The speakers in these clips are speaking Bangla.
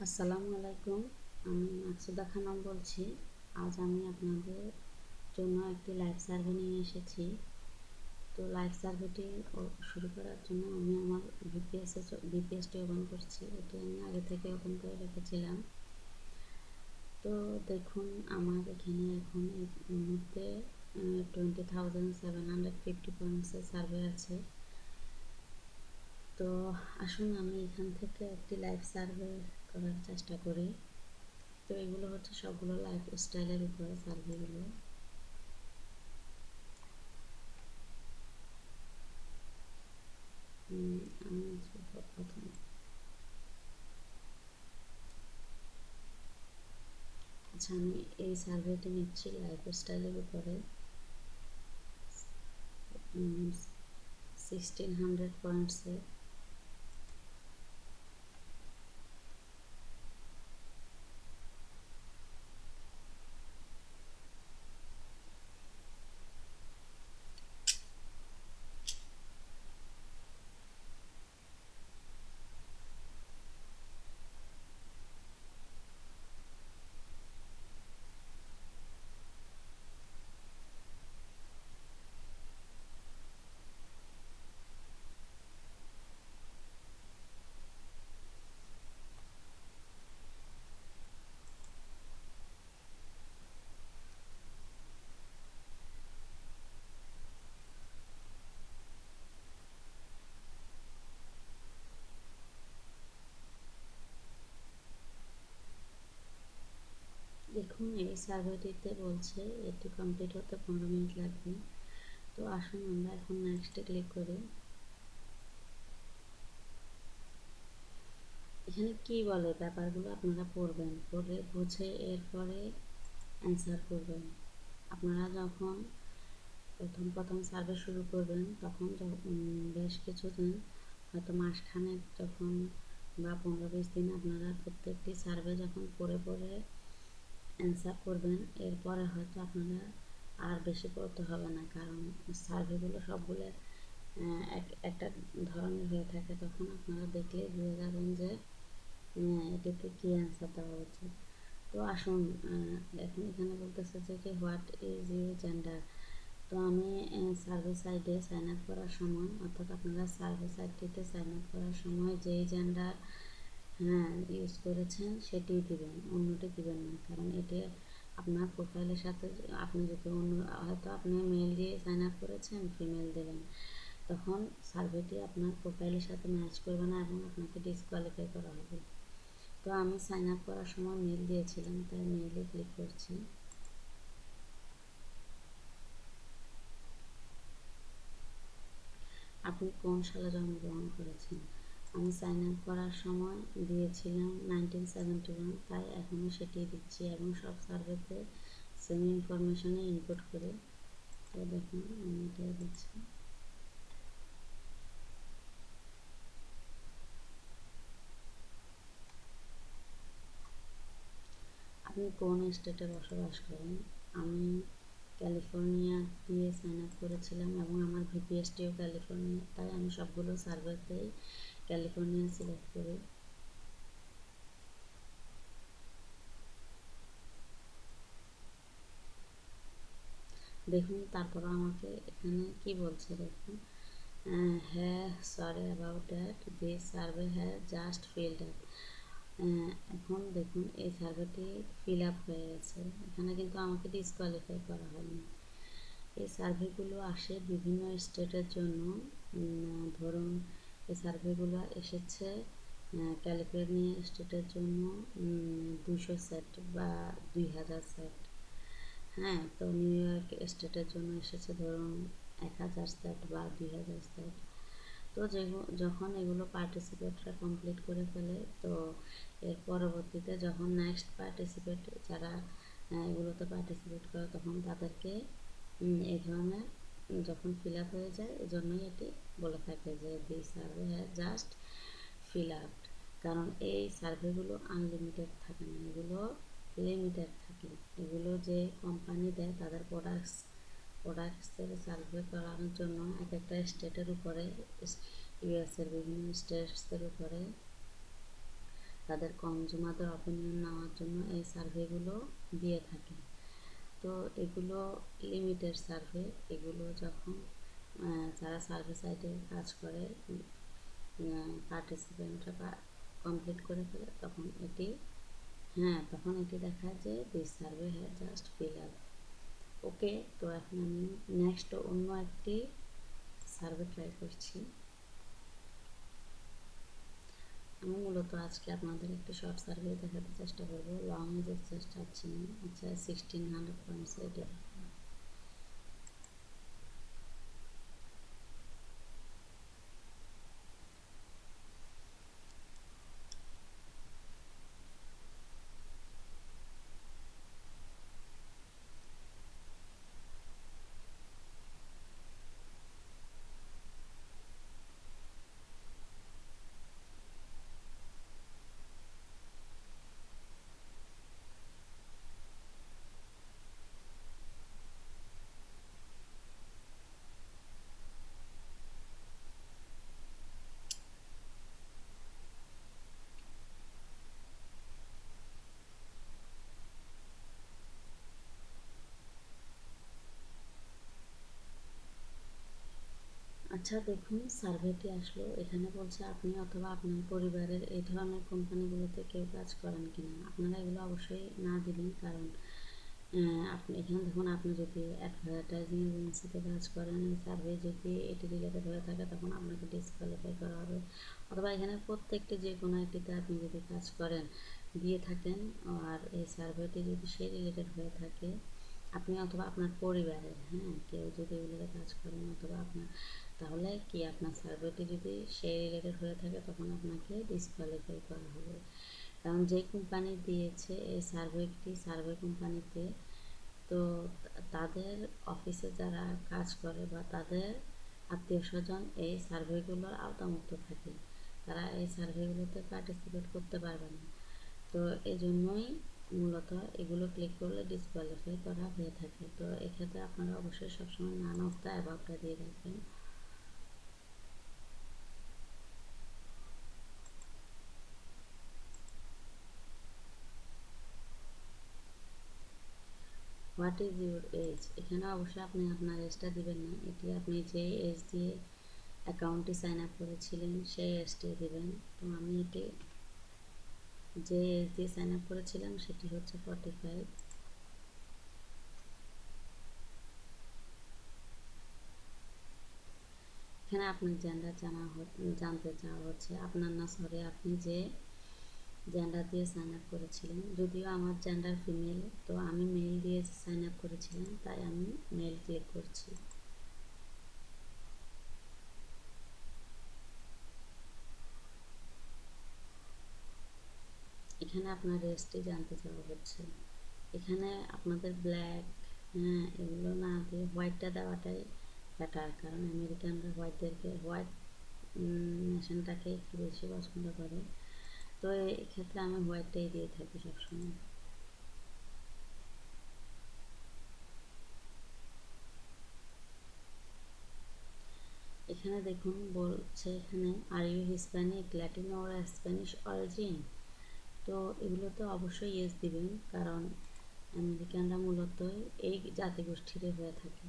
আসসালামু আলাইকুম। আমি মাকসুদা খানম বলছি। আজ আমি আপনাদের জন্য একটি লাইভ সার্ভে নিয়ে এসেছি। তো লাইভ সার্ভেটি শুরু করার জন্য আমি আমার বিপিএসটি ওপেন করছি। এটি আমি আগে থেকে ওপেন করে রেখেছিলাম। তো দেখুন, আমার এখানে এখন এই মুহূর্তে 20,750 পয়েন্টসের সার্ভে আছে। তো আসুন আমি এখান থেকে একটি লাইভ সার্ভে করার চেষ্টা করি। তো এগুলো হচ্ছে সবগুলো লাইফ স্টাইলের উপরে সার্ভেগুলো। আমি প্রথম আমি এই সার্ভেটি নিচ্ছি লাইফ স্টাইলের উপরে। 1600 পয়েন্টসে। দেখুন, এই সার্ভেটিতে বলছে এটি কমপ্লিট হতে 15 মিনিট লাগবে। তো আসুন আমরা এখন নেক্সটে ক্লিক করি। এখানে কি বলে ব্যাপারগুলো আপনারা পড়বেন, পড়ে বুঝে এরপরে অ্যান্সার করবেন। আপনারা যখন প্রথম সার্ভে শুরু করবেন তখন বেশ কিছুদিন, হয়তো মাসখানেক যখন বা 15-20 দিন আপনারা প্রত্যেকটি সার্ভে যখন পড়ে অ্যান্সার করবেন, এরপরে হয়তো আপনারা আর বেশি পড়তে হবে না, কারণ সার্ভেগুলো সবগুলো একটা ধরনের হয়ে থাকে। তখন আপনারা দেখলেই বুঝে যাবেন যে এটিতে কী অ্যান্সার দেওয়া উচিত। তো আসুন, এখন এখানে বলতেছে যে কি হোয়াট ইজ ইউর জেন্ডার। তো আমি সার্ভে সাইটে সাইন আপ করার সময়, অর্থাৎ আপনারা সার্ভে সাইটটিতে সাইন আপ করার সময় যেই জেন্ডার ইউজ করেছেন সেটিই দিবেন, অন্যটি দিবেন না। কারণ এটি আপনার প্রোফাইলের সাথে, আপনি যদি হয়তো আপনি মেল দিয়ে সাইন আপ করেছেন, ফিমেল দিলেন, তখন সার্ভেটি আপনার প্রোফাইলের সাথে ম্যাচ করবে না এবং আপনাকে ডিসকোয়ালিফাই করা হবে। তো আমি সাইন আপ করার সময় মেল দিয়েছিলাম, তাই মেইলে ক্লিক করছি। আপনি কোন সালে জন্মগ্রহণ করেছেন? আমি সাইন আপ করার সময় দিয়েছিলাম 1971, তাই এখনও সেটিই দিচ্ছি এবং সব সার্ভেতে সেম ইনফরমেশনে ইনপুট করে। তো দেখুন আমি এটাই দিচ্ছি। আপনি কোন স্টেটে বসবাস করেন? আমি ক্যালিফোর্নিয়া দিয়ে সাইন আপ করেছিলাম এবং আমার ভিপিএসটিও ক্যালিফোর্নিয়া, তাই আমি সবগুলো সার্ভেতেই ক্যালিফোর্নিয়া সিলেক্ট করি। দেখুন তারপর আমাকে এখানে কি বলছে দেখুন, হ্যাঁ sorry about that, this survey has just filled up. এখন দেখুন এই সার্ভেটি ফিল আপ হয়ে গেছে, এখানে কিন্তু আমাকে ডিসকোয়ালিফাই করা হয়নি। এই সার্ভেগুলো আসে বিভিন্ন স্টেটের জন্য। ধরুন এই সার্ভেগুলো এসেছে ক্যালিফোর্নিয়া স্টেটের জন্য 200 সেট বা 2000 সেট। হ্যাঁ, তো নিউ ইয়র্ক স্টেটের জন্য এসেছে ধরুন 1000 সেট বা 2000 সেট। তো যখন এগুলো পার্টিসিপেটরা কমপ্লিট করে ফেলে, তো এর পরবর্তীতে যখন নেক্সট পার্টিসিপেট যারা এগুলোতে পার্টিসিপেট করে, তখন তাদেরকে এই ধরনের যখন ফিল আপ হয়ে যায়, এজন্যই এটি বলে থাকে যে the survey has just fill up. কারণ এই সার্ভেগুলো আনলিমিটেড থাকে না, এগুলো লিমিটেড থাকে। এগুলো যে কোম্পানি দেয় তাদের প্রোডাক্টসের সার্ভে করানোর জন্য এক একটা স্টেটের উপরে, ইউএসের বিভিন্ন স্টেটসের উপরে তাদের কনজিউমারদের অপিনিয়ন নেওয়ার জন্য এই সার্ভেগুলো দিয়ে থাকে। তো এগুলো লিমিটেড সার্ভে, এগুলো যখন যারা সার্ভে সাইটে কাজ করে পার্টিসিপেন্টরা কমপ্লিট করে ফেলে, তখন এটি তখন এটি দেখায় যে this survey has just fill up. Okay, তো এখন আমি নেক্সট অন্য একটি সার্ভে ট্রাই করছি। আমি মূলত আজকে আপনাদের একটি শর্ট সার্ভে দেখাতে চেষ্টা করব, লং যেতে চাচ্ছি না। আচ্ছা, 1600 পয়েন্টস এটা। আচ্ছা দেখুন, সার্ভেটি আসলো। এখানে বলছে আপনি অথবা আপনার পরিবারের এই ধরনের কোম্পানিগুলোতে কেউ কাজ করেন কিনা। আপনারা এগুলো অবশ্যই না দিবেন, কারণ আপনি এখানে দেখুন, আপনি যদি অ্যাডভার্টাইজিং এজেন্সিতে কাজ করেন, এই সার্ভে যদি এটি রিলেটেড হয়ে থাকে তখন আপনাকে ডিসকোয়ালিফাই করা হবে। অথবা এখানে প্রত্যেকটি যে কোনো একটিতে আপনি যদি কাজ করেন দিয়ে থাকেন, আর এই সার্ভেটি যদি সেই রিলেটেড হয়ে থাকে, আপনি অথবা আপনার পরিবারের কেউ যদি এগুলোতে কাজ করেন অথবা আপনার, তাহলে কি আপনার সার্ভেটি যদি সেই রিলেটেড হয়ে থাকে তখন আপনাকে ডিসকোয়ালিফাই করা হবে। কারণ যে কোম্পানি দিয়েছে এই সার্ভে কোম্পানিতে, তো তাদের অফিসে যারা কাজ করে বা তাদের আত্মীয় স্বজন এই সার্ভেগুলোর আওতামুক্ত থাকে, তারা এই সার্ভেগুলোতে পার্টিসিপেট করতে পারবে না। তো এই জন্যই মূলত এগুলো ক্লিক করলে ডিসকোয়ালিফাই করা হয়ে থাকে। তো এক্ষেত্রে আপনারা অবশ্যই সবসময় নান অফ দ্য অ্যাবাউটটা দিয়ে রাখবেন। হোয়াট ইজ ইউর এজ, এখানে অবশ্যই আপনি আপনার এজটা দিবেন না, এটি আপনি যে এজ দিয়ে অ্যাকাউন্টটি সাইন আপ করেছিলেন সেই এজটি দেবেন। তো আমি এটি যে এজ দিয়ে সাইন আপ করেছিলাম সেটি হচ্ছে 45। এখানে আপনার জেন্ডার জানতে চাওয়া হচ্ছে, আপনার না সরি, আপনি যে জেন্ডার দিয়ে সাইন আপ করেছিলেন, যদিও আমার জেন্ডার ফিমেল, তো আমি মেল দিয়ে সাইন আপ করেছিলাম তাই আমি মেল ক্লিক করছি। এখানে আপনার রেসটি জানতে চাওয়া হচ্ছে। এখানে আপনাদের ব্ল্যাক এগুলো না দিয়ে হোয়াইটটা দেওয়াটাই বেটার, কারণ আমেরিকানরা হোয়াইট নেশনটাকে একটু বেশি পছন্দ করে। তো এক্ষেত্রে আমি হোয়াইটটাই দিয়ে থাকি সবসময়। এখানে দেখুন বলছে, এখানে are you Hispanic, Latin or Spanish origin. তো এগুলোতে অবশ্যই ইয়েস দিবেন, কারণ আমেরিকানরা মূলত এই জাতিগোষ্ঠীর হয়ে থাকে।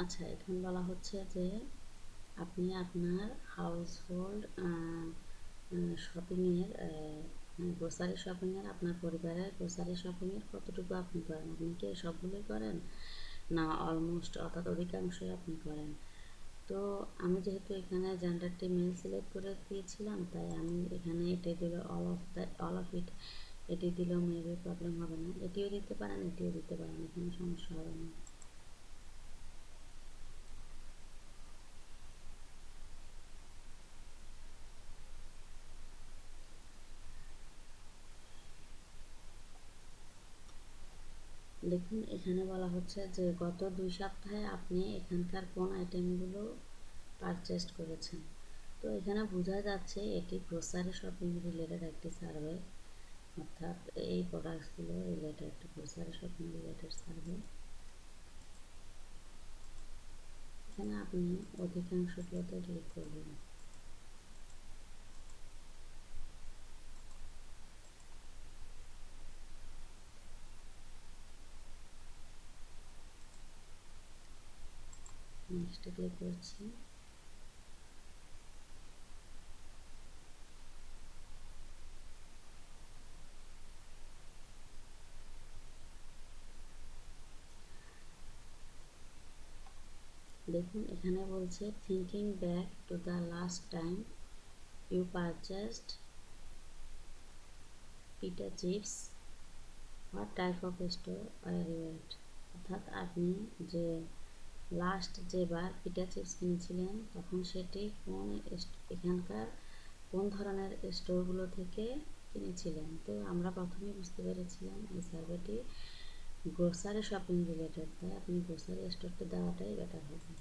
আচ্ছা, এখন বলা হচ্ছে যে আপনি আপনার হাউসহোল্ড শপিংয়ের গ্রোসারি শপিংয়ের, আপনার পরিবারের গ্রোসারি শপিংয়ের কতটুকু আপনি করেন। আপনি কি সবগুলোই করেন না অলমোস্ট অর্থাৎ অধিকাংশই আপনি করেন। তো আমি যেহেতু এখানে জেন্ডারটি মেল সিলেক্ট করে দিয়েছিলাম, তাই আমি এখানে এটি দিল অল অফ ইট, এটি দিলেও মেবি প্রবলেম হবে না। এটিও দিতে পারেন, এটিও দিতে পারেন, এখানে সমস্যা হবে না। দেখুন, এখানে বলা হচ্ছে যে গত 2 সপ্তাহে আপনি এখানকার কোন আইটেমগুলো পারচেস করেছেন। তো এখানে বোঝা যাচ্ছে এটি গ্রোসারি শপিং রিলেটেড একটি সার্ভে। অর্থাৎ এই প্রোডাক্টসগুলো related grocery shopping related survey. এখানে আপনি অধিকাংশগুলোতে ক্লিক করবেন। নেক্সটে ক্লিক করছি। দেখুন এখানে বলছে thinking back to the last time you purchased pita chips, what type of store are you at. অর্থাৎ আপনি যে লাস্ট যেবার পিটা চিপস কিনেছিলেন তখন সেটি কোন এখানকার কোন ধরনের স্টোরগুলো থেকে কিনেছিলেন। তো আমরা প্রথমেই বুঝতে পেরেছিলাম এই সার্ভেটি গ্রোসারি শপিং রিলেটেড, তাই আপনি গ্রোসারি স্টোরটি দেওয়াটাই বেটার হবে।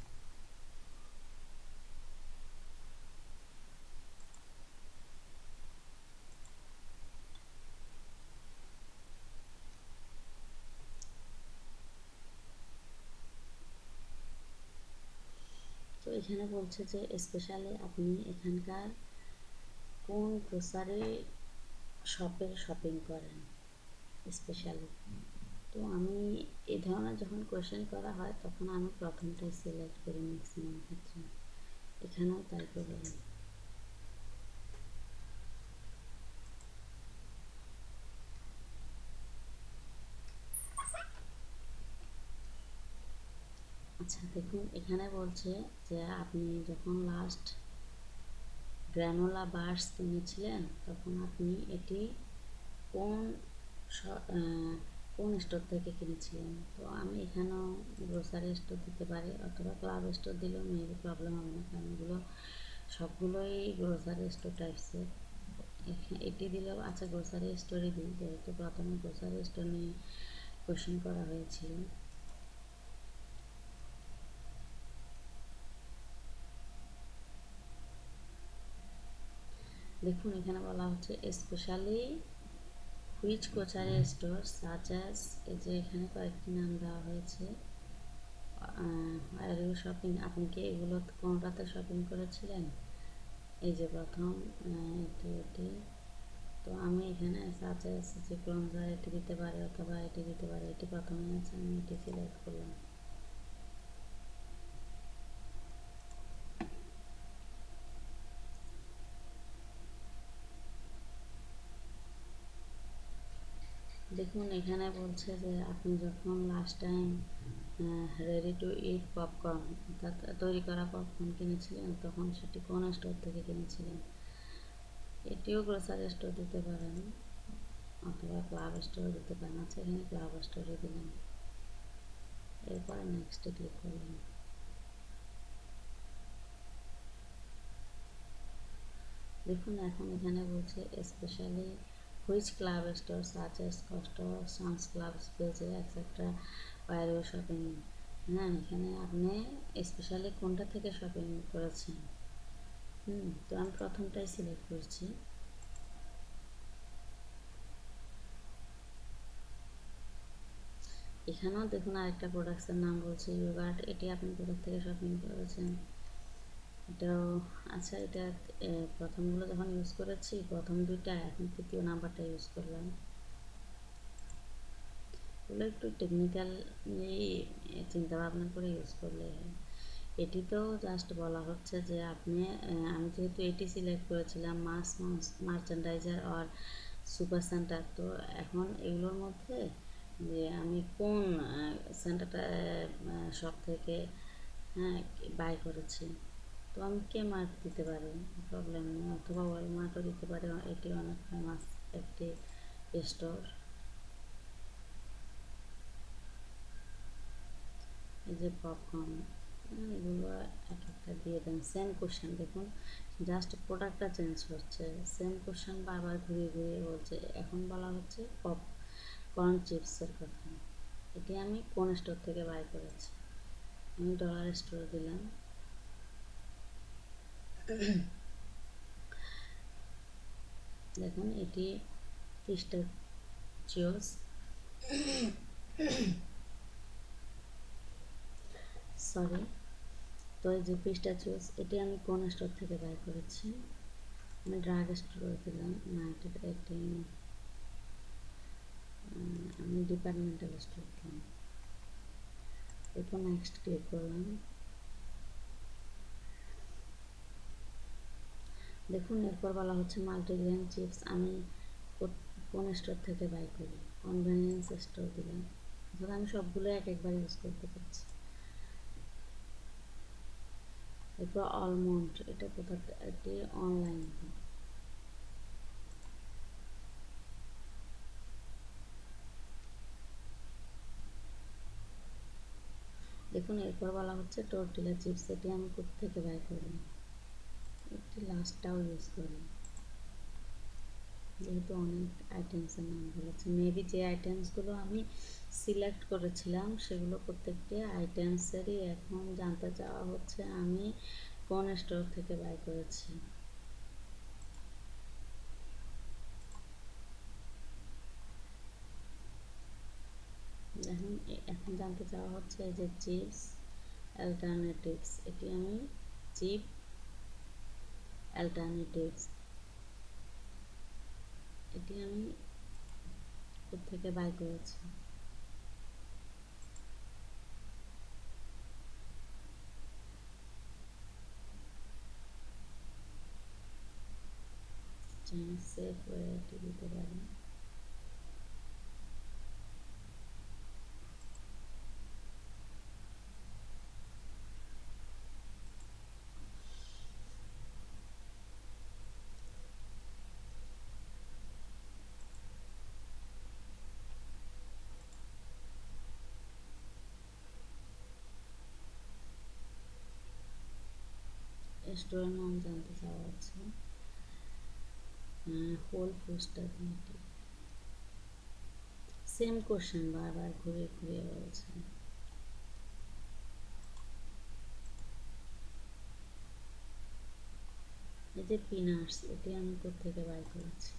তো এখানে বলছে যে স্পেশালি আপনি এখানকার কোন গ্রোসারি শপের শপিং করেন স্পেশালি। তো আমি এই ধরনের যখন কোয়েশ্চেন করা হয় তখন আমি প্রথমটাই সিলেক্ট করি ম্যাক্সিমাম ক্ষেত্রে, এখানেও তাই করলাম। আচ্ছা দেখুন এখানে বলছে যে আপনি যখন লাস্ট গ্রানোলা বার্স কিনেছিলেন তখন আপনি এটি কোন কোন স্টোর থেকে কিনেছিলেন। তো আমি এখানেও গ্রোসারি স্টোর দিতে পারি অথবা ক্লাব স্টোর দিলেও মেবি প্রবলেম হবে না, কারণ এগুলো সবগুলোই গ্রোসারি স্টোর টাইপসের। এটি দিলেও আচ্ছা গ্রোসারি স্টোরই দিই, যেহেতু প্রথমে গ্রোসারি স্টোর নিয়ে কোয়েশ্চেন করা হয়েছিল। দেখুন এখানে বলা হচ্ছে specially which grocery store such as, এই যে এখানে কয়েকটি নাম দেওয়া হয়েছে। আর ইউ শপিং, আপনি কি এগুলো কোনটাতে শপিং করেছিলেন। এই যে প্রথম এটি। তো আমি এখানে সাচ অ্যাজ যে ক্লোনজার এটি দিতে পারি অথবা এটি দিতে পারি, এটি প্রথমে আছে আমি এটি সিলেক্ট করলাম। দেখুন এখানে বলছে যে আপনি যখন last time ready to it popcorn অর্থাৎ তৈরি করা পপকর্ন কিনেছিলেন তখন সেটি কোন স্টোর থেকে কিনেছিলেন। এটিও গ্রোসারি স্টোর দিতে পারেন অথবা ক্লাব স্টোর দিতে পারেন। আচ্ছা এখানে ক্লাব স্টোরে দিলাম, এরপরে নেক্সটে ক্লিক করলাম। দেখুন এখন এখানে বলছে specially which club store such as Costco Sam's club BJ's etcetera were you shopping. হ্যাঁ এখানে আপনি স্পেশালি কোনটা থেকে শপিং করেছেন। তো আমি প্রথমটাই সিলেক্ট করছি। এখানেও দেখুন আরেকটা প্রোডাক্টের নাম বলছে ইয়োগার্ট, এটি আপনি কোথা থেকে শপিং করেছেন। এটাও আচ্ছা এটা প্রথমগুলো যখন ইউজ করেছি প্রথম দুইটা, এখন তৃতীয় নাম্বারটা ইউজ করলাম। এগুলো একটু টেকনিক্যাল চিন্তা ভাবনা করে ইউজ করলে হয়। এটিতেও জাস্ট বলা হচ্ছে যে আপনি আমি যেহেতু এটি সিলেক্ট করেছিলাম মাস মার্চেন্ডাইজার আর সুপার সেন্টার, তো এখন এগুলোর মধ্যে যে আমি কোন সেন্টারটা শপ থেকে হ্যাঁ বাই করেছি। তো আমি কে মার্ক দিতে পারি, প্রবলেম নেই, অথবা ওয়ালমার্টও দিতে পারি, এটি অনেক ফেমাস একটি স্টোর। এই যে পপকর্ন এগুলো এক একটা দিয়ে দেন। সেম কোশ্চেন দেখুন জাস্ট প্রোডাক্টটা চেঞ্জ হচ্ছে, সেম কোশ্চেন বারবার ঘুরিয়ে ঘুরিয়ে বলছে। এখন বলা হচ্ছে পপকর্ন চিপসের কথা, এটি আমি কোন স্টোর থেকে বাই করেছি। আমি ডলার স্টোর দিলাম। দেখুন এটি পিস্টাচিওস, সরি। তো এই যে পিস্টাচিওস, এটি আমি কোন স্টোর থেকে বাই করেছি? আমি ড্রাগ স্টোরে দিলাম না, এটি আমি ডিপার্টমেন্টাল স্টোর দিলাম। এরপর নেক্সট ক্লিক করলাম। দেখুন এরপর বলা হচ্ছে মাল্টিগ্রেন চিপস আমি কোন স্টোর থেকে বাই করি? কনভেনিয়েন্স স্টোর দিলাম। অর্থাৎ আমি সবগুলো একবার ইউজ করতে চাচ্ছি। এরপর অলমন্ড, এটা কোথা, এটি অনলাইন। দেখুন এরপর বলা হচ্ছে টর্টিলা চিপস, এটি আমি কোত্থেকে বাই করি? একটি লাস্টটাও ইউজ করি, যেহেতু অনেক আইটেমসের নাম বলেছে। মেবি যে আইটেমসগুলো আমি সিলেক্ট করেছিলাম সেগুলো প্রত্যেকটি আইটেমসেরই এখন জানতে চাওয়া হচ্ছে আমি কোন স্টোর থেকে বাই করেছি। এখন জানতে চাওয়া হচ্ছে এই যে চিপস অ্যালটারনেটিভস, এটি আমি চিপ অ্যালটারনেটিভস, এটি আমি কোত্থেকে বাই করেছি? সেফ ওয়ে, এটি দিতে পারি। স্টোরের নাম জানতে চাওয়া হচ্ছে, হোল ফুডসটা দিয়ে। সেম কোশ্চেন বারবার ঘুরিয়ে ঘুরিয়ে বলছে। এই যে পিনাটস, এটি আমি কোত্থেকে বাই করেছি?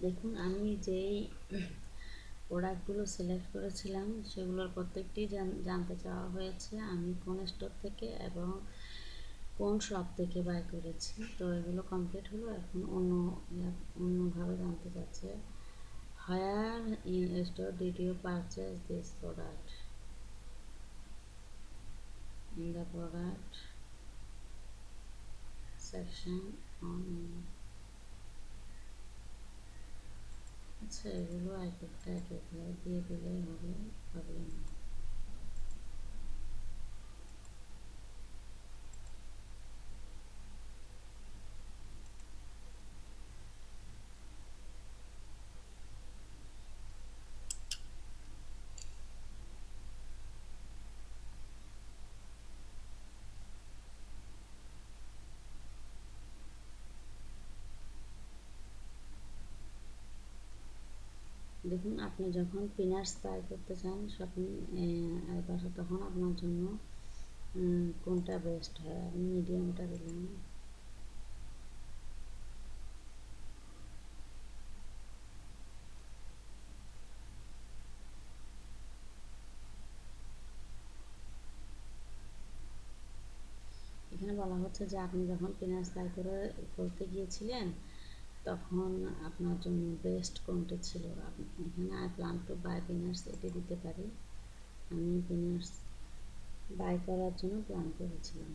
দেখুন আমি যেই প্রোডাক্টগুলো সিলেক্ট করেছিলাম সেগুলোর প্রত্যেকটি জানতে চাওয়া হয়েছে আমি কোন স্টোর থেকে এবং কোন শপ থেকে বাই করেছি। তো এগুলো কমপ্লিট হলো। এখন অন্যভাবে জানতে চাচ্ছে, where in store did you purchase this product? In the product section on. আচ্ছা এগুলো এক একভাবে দিয়ে দিলেই হবে, প্রবলেম নেই। দেখুন আপনি যখন পিনাটস বাই করতে চান শপিং অ্যাপে, তখন আপনার জন্য কোনটা বেস্ট হয়? আমি মিডিয়ামটা দিলাম। এখানে বলা হচ্ছে যে আপনি যখন পিনাটস বাই করতে গিয়েছিলেন তখন আপনার জন্য বেস্ট কোনটা ছিল? এখানে I plan to buy peanuts, এটি দিতে পারি। আমি পিনাটস বাই করার জন্য প্ল্যান করেছিলাম।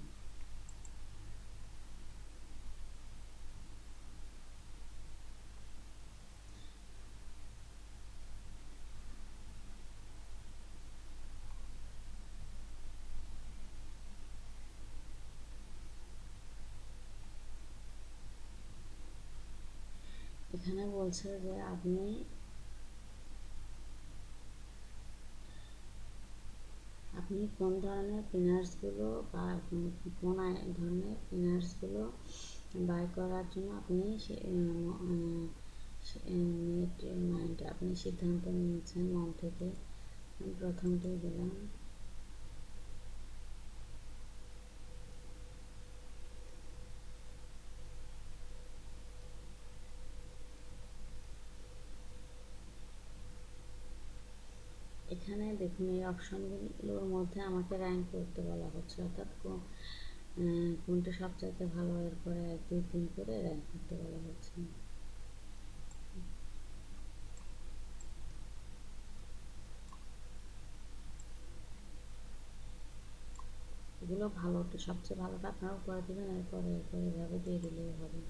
এখানে বলছে যে আপনি আপনি কোন ধরনের পিনার্সগুলো বা কোন ধরনের পিনার্সগুলো বাই করার জন্য আপনি মাইন্ড আপনি সিদ্ধান্ত নিয়েছেন মন থেকে। প্রথমটাই দিলাম। এখানে দেখুন এই অপশনগুলোর মধ্যে আমাকে র্যাঙ্ক করতে বলা হচ্ছে, অর্থাৎ কোনটা সবচাইতে ভালো, এরপরে 1 2 3 করে র্যাঙ্ক করতে বলা হচ্ছে। এগুলো ভালোটা, সবচেয়ে ভালোটা আপনারা উপরে দেবেন, এরপরে এভাবে দিয়ে দিলেই হবে।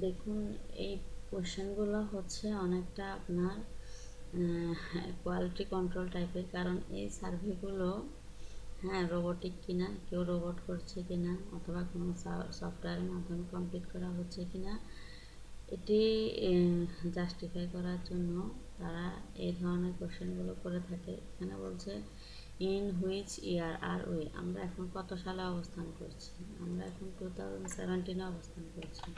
দেখুন এই কোশ্চেনগুলো হচ্ছে অনেকটা আপনার কোয়ালিটি কন্ট্রোল টাইপের, কারণ এই সার্ভেগুলো হ্যাঁ রোবোটিক কিনা, কেউ রোবট করছে কিনা, অথবা কোনো সফটওয়্যারের মাধ্যমে কমপ্লিট করা হচ্ছে কিনা, এটি জাস্টিফাই করার জন্য তারা এই ধরনের কোশ্চেনগুলো করে থাকে। এখানে বলছে in which year are we, আমরা এখন কত সালে অবস্থান করছি? আমরা এখন 2017-এ অবস্থান করছি।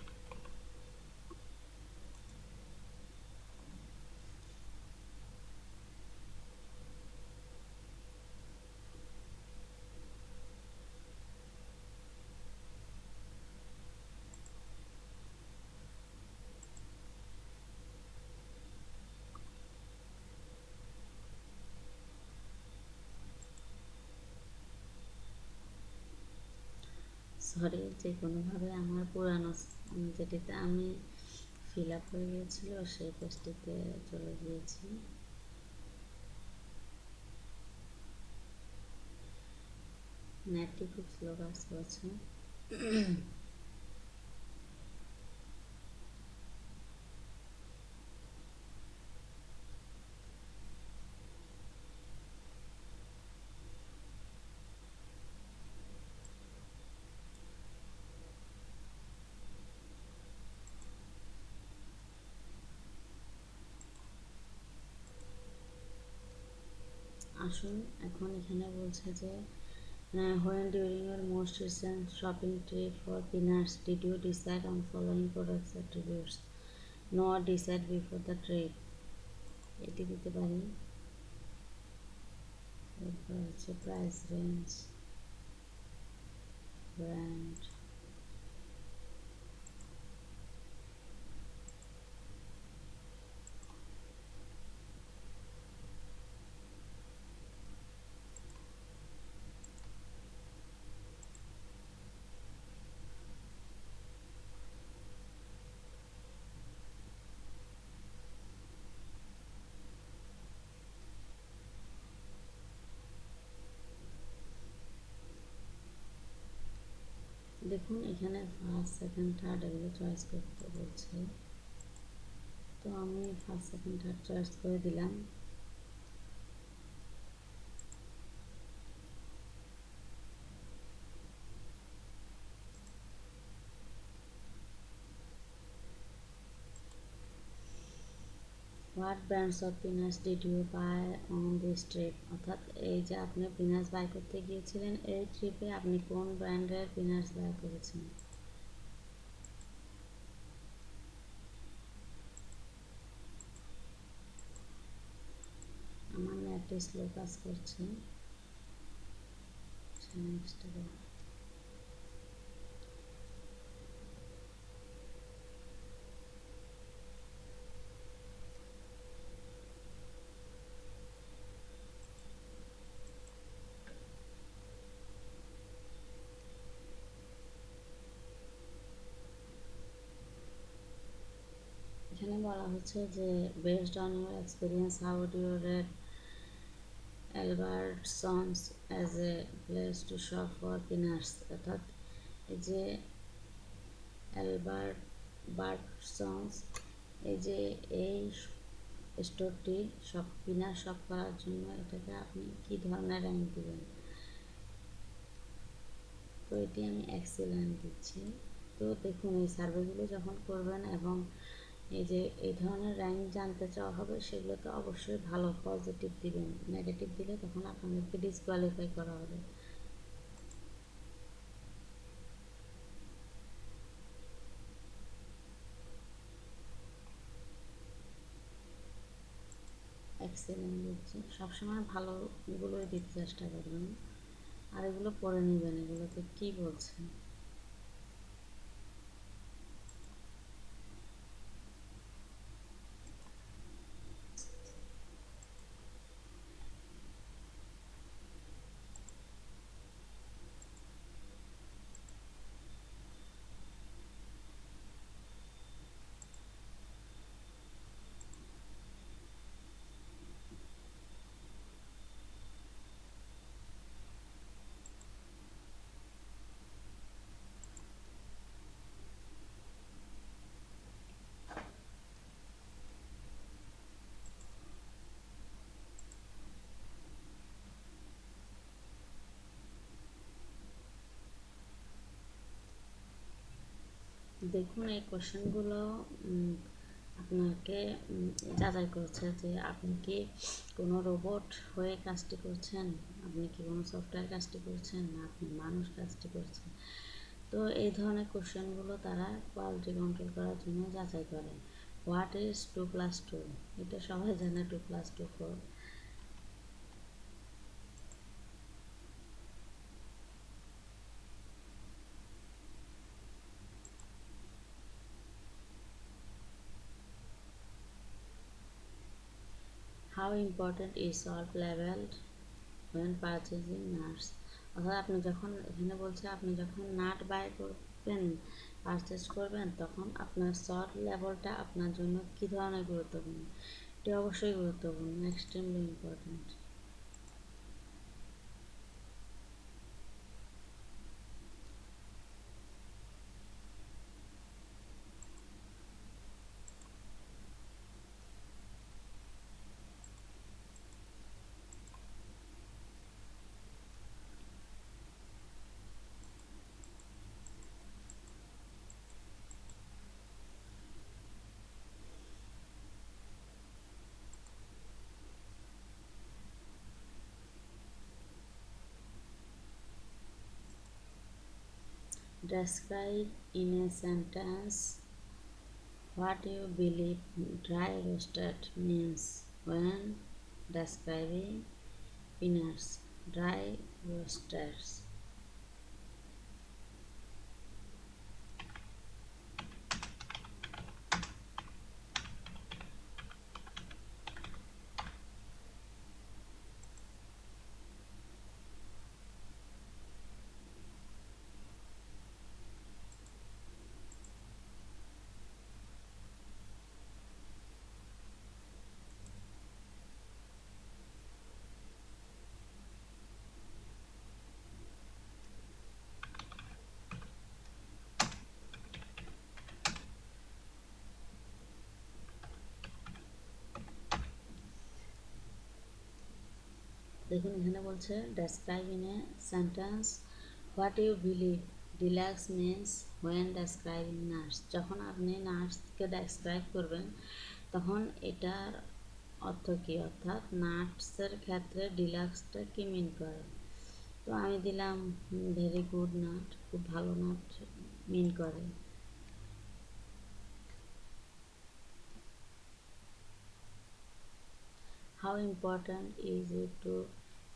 সরি, যে কোনোভাবে আমার পুরানো যেটিতে আমি ফিল আপ হয়ে গিয়েছিল সেই পেজটিতে চলে গিয়েছি। নেটটি খুব স্লো কাজ করছে। আসুন, এখন এখানে বলছে যে when during your most recent shopping trip for peanuts did you decide on following products attributes? No, decide before the trip, এটি দিতে পারি। এরপর হচ্ছে প্রাইস রেঞ্জ, ব্র্যান্ড, দেখুন এখানে ফার্স্ট সেকেন্ড থার্ড এগুলো চয়েস করতে বলছে, তো আমি ফার্স্ট সেকেন্ড থার্ড চয়েস করে দিলাম। What brands of peanuts did you buy on this trip, অর্থাৎ এই যে আপনি পিনাটস বাই করতে গিয়েছিলেন এই ট্রিপে আপনি কোন ব্র্যান্ডের পিনাটস বাই করেছেন? আমার নেটে স্লো কাজ করছে। নেক্সট বলা হচ্ছে যে based on your experience how do you rate Albertsons as a place to shop for pinners, অর্থাৎ এই যে অ্যালবার্টসন্স এই যে এই স্টোরটি সব পিনার শপ করার জন্য এটাকে আপনি কী ধরনের র্যাঙ্ক দেবেন? তো এটি আমি এক্সেলেন্ট দিচ্ছি। তো দেখুন এই সার্ভেগুলো যখন করবেন এবং এই যে এই ধরনের র্যাঙ্ক জানতে চাওয়া হবে, সেগুলো তো অবশ্যই ভালো পজিটিভ দিবেন, নেগেটিভ দিলে তখন আপনাদেরকে ডিসকোয়ালিফাই করা হবে। এক্সেলেন্ট দিচ্ছি, সবসময় ভালোগুলোই দিতে চেষ্টা করবেন, আর এগুলো পড়ে নেবেন এগুলোতে কী বলছে। দেখুন এই কোশ্চেনগুলো আপনাকে যাচাই করছে যে আপনি কি কোনো রোবট হয়ে কাজটি করছেন, আপনি কি কোনো সফটওয়্যার কাজটি করছেন, না আপনি মানুষ কাজটি করছেন। তো এই ধরনের কোশ্চেনগুলো তারা কোয়ালিটি কন্ট্রোল করার জন্য যাচাই করে। What is 2+2? এটা সবাই জানে 2+2 4। How important is salt level when purchasing nuts? অর্থাৎ আপনি যখন এখানে বলছে আপনি যখন নাট বাই করবেন, পারচেস করবেন, তখন আপনার সল্ট লেভেলটা আপনার জন্য কী ধরনের গুরুত্বপূর্ণ? এটি অবশ্যই গুরুত্বপূর্ণ, extremely important. Describe in a sentence what you believe dry roasted means when describing peanuts. Dry roasters. দেখুন এখানে বলছে describe in a sentence what you believe deluxe means when describing nurse. যখন আপনি নার্সকে ডেসক্রাইব করবেন তখন এটার অর্থ কী, অর্থাৎ নাটসের ক্ষেত্রে ডিলাক্সটা কী মিন করে। তো আমি দিলাম ভেরি গুড নাট, খুব ভালো নাট মিন করে। How important is it to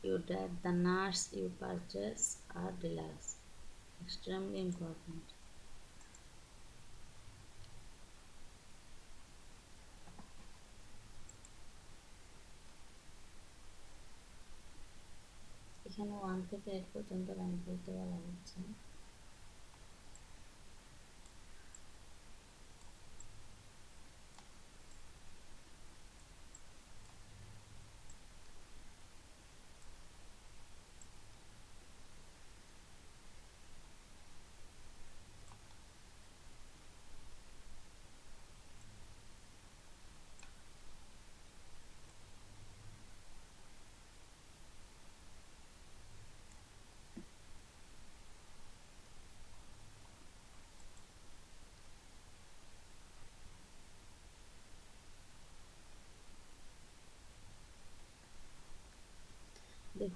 you that the nuts you purchase are deluxe? Extremely important. এখানে 1 থেকে 8 পর্যন্ত র্যাঙ্ক বলতে বলা হচ্ছে।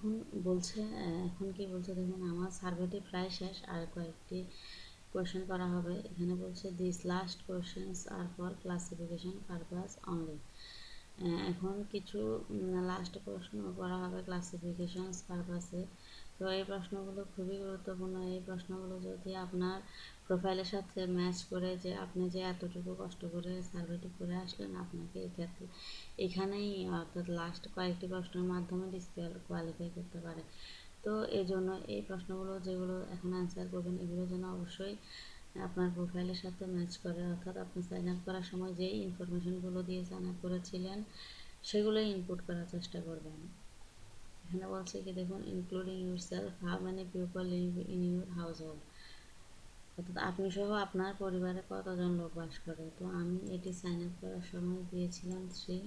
এখন বলছে এখন কি বলছে দেখুন, আমার সার্ভেটি প্রায় শেষ, আর কয়েকটি কোয়েশ্চেন করা হবে। এখানে বলছে this last questions are for classification purpose only. এখন কিছু লাস্ট প্রশ্ন করা হবে ক্লাসিফিকেশনস পারপাসে। তো এই প্রশ্নগুলো খুবই গুরুত্বপূর্ণ। এই প্রশ্নগুলো যদি আপনার প্রোফাইলের সাথে ম্যাচ করে, যে আপনি যে এতটুকু কষ্ট করে সার্ভেটি করে আসলেন, আপনাকে এক্ষেত্রে এখানেই অর্থাৎ লাস্ট কয়েকটি প্রশ্নের মাধ্যমে ডিসকোয়ালিফাই করতে পারে। তো এই জন্য এই প্রশ্নগুলো যেগুলো এখন অ্যান্সার করবেন, এগুলো যেন অবশ্যই আপনার প্রোফাইলের সাথে ম্যাচ করে, অর্থাৎ আপনি সাইন আপ করার সময় যেই ইনফরমেশনগুলো দিয়ে সাইন আপ করেছিলেন সেগুলোই ইনপুট করার চেষ্টা করবেন। এখানে বলছে কি দেখুন, including your self, how many people live in your household, অর্থাৎ আপনি সহ আপনার পরিবারে কতজন লোক বাস করে। তো আমি এটি সাইন আপ করার সময় দিয়েছিলাম 3।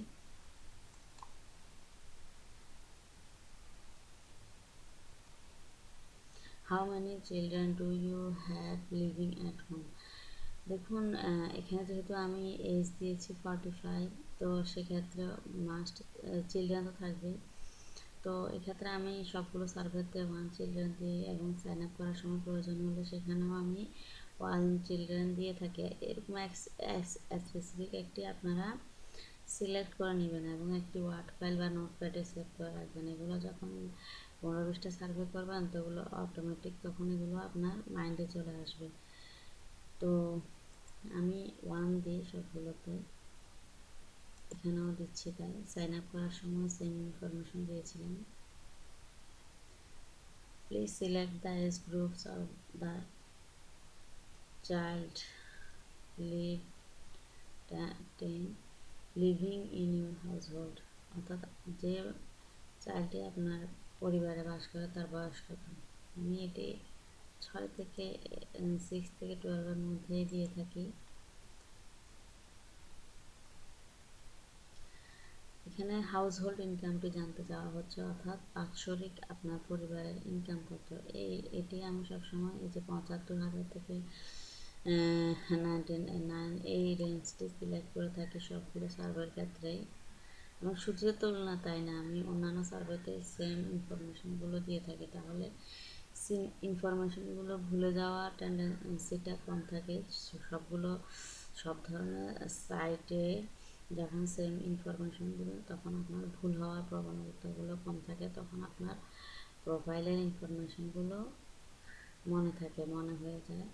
How many children do you have living at home. দেখুন এখানে যেহেতু আমি এজ দিয়েছি 45, তো সেক্ষেত্রে মাস্ট চিলড্রেন তো থাকবেই। তো এক্ষেত্রে আমি সবগুলো সার্ভেতে 1 চিলড্রেন দিই, এবং সাইন আপ করার সময় প্রয়োজন হলে সেখানেও আমি 1 চিলড্রেন দিয়ে থাকি। এরকম স্পেসিফিক একটি আপনারা সিলেক্ট করে নেবেন এবং একটি ওয়ার্ড ফাইল বা নোটপ্যাডে সেভ করে রাখবেন। এগুলো যখন 15-20টা সার্ভে করবেন, তো ওগুলো অটোমেটিক তখন এগুলো আপনার মাইন্ডে চলে আসবে। তো আমি 1 দিই সবগুলোতে, এখানেও দিচ্ছি তাই। সাইন আপ করার সময় সেম ইনফরমেশন দিয়েছিলাম। Please select the age groups of the child live living in your household, অর্থাৎ যে চাইল্ডটি আপনার পরিবারে বাস করে তার বয়স কত। আমি এটি 6 থেকে 6 থেকে 12-এর মধ্যেই দিয়ে থাকি। এখানে হাউস হোল্ড ইনকামটি জানতে চাওয়া হচ্ছে, অর্থাৎ বাৎসরিক আপনার পরিবারের ইনকাম কত। এটি আমি সবসময় এই যে 75,000 থেকে 99 এই রেঞ্জটি সিলেক্ট করে থাকি সবগুলো সার্ভের ক্ষেত্রেই। এবং শুধু তুলনা তাই না, আমি অন্যান্য সার্ভেতে সেম ইনফরমেশনগুলো দিয়ে থাকি, তাহলে ইনফরমেশনগুলো ভুলে যাওয়ার টেন্ডেন্সিটা কম থাকে। সব ধরনের সাইটে যখন সেম ইনফরমেশনগুলো, তখন আপনার ভুল হওয়ার প্রবণতাগুলো কম থাকে, তখন আপনার প্রোফাইলের ইনফরমেশনগুলো মনে থাকে, মনে হয়ে যায়।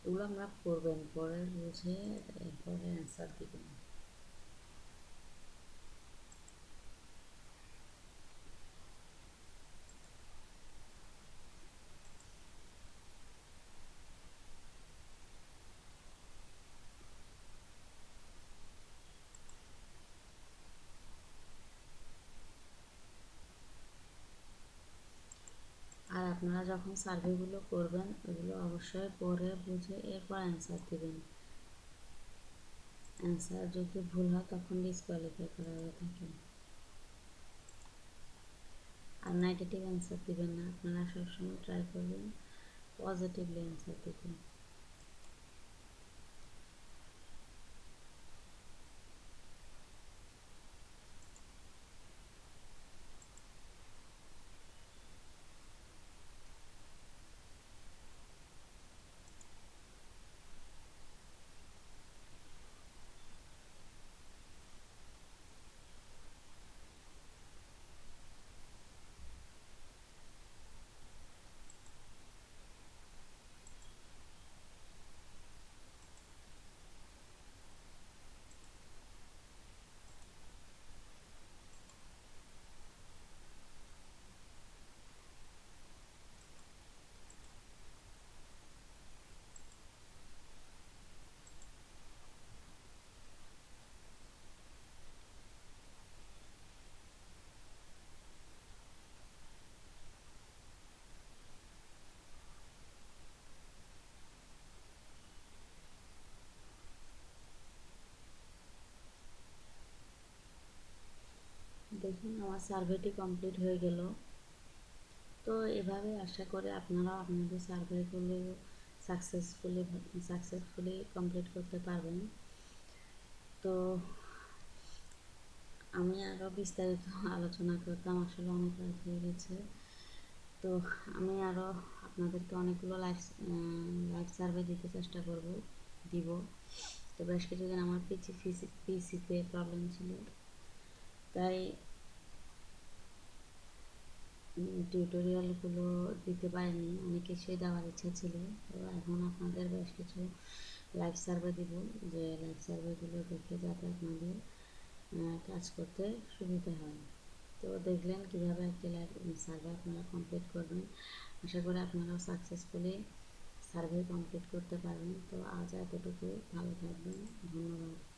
এগুলো আমরা করবেন, পরে বুঝে এরপরে অ্যান্সার দিবেন। আর আপনারা যখন সার্ভেগুলো করবেন, এগুলো অবশ্যই পড়ে বুঝে এরপর অ্যান্সার দিবেন। অ্যান্সার যদি ভুল হয় তখন ডিসকোয়ালিফাই করা হয়ে থাকে। আর নেগেটিভ অ্যান্সার দিবেন না, আপনারা সবসময় ট্রাই করবেন পজিটিভলি অ্যান্সার দিতে। দেখুন আমার সার্ভেটি কমপ্লিট হয়ে গেল। তো এভাবে আশা করি আপনারাও আপনাদের সার্ভেগুলো সাকসেসফুলি কমপ্লিট করতে পারবেন। তো আমি আরও বিস্তারিত আলোচনা করতাম, আসলে অনেক রাত হয়ে গেছে। তো আমি আরও আপনাদেরকে অনেকগুলো লাইভ সার্ভে দিতে চেষ্টা দিব। তো বেশ কিছুদিন আমার পিসিতে প্রবলেম ছিল, তাই টিউটোরিয়ালগুলো দিতে পারিনি। অনেক কিছুই দেওয়ার ইচ্ছা ছিল। তো এখন আপনাদের বেশ কিছু লাইভ সার্ভে দিব, যে লাইভ সার্ভেগুলো দেখে যাতে আপনাদের কাজ করতে সুবিধা হয়। তো দেখলেন কীভাবে একটি লাইভ সার্ভে আপনারা কমপ্লিট করবেন। আশা করি আপনারাও সাকসেসফুলি সার্ভে কমপ্লিট করতে পারবেন। তো আজ এতটুকু, ভালো থাকবেন, ধন্যবাদ।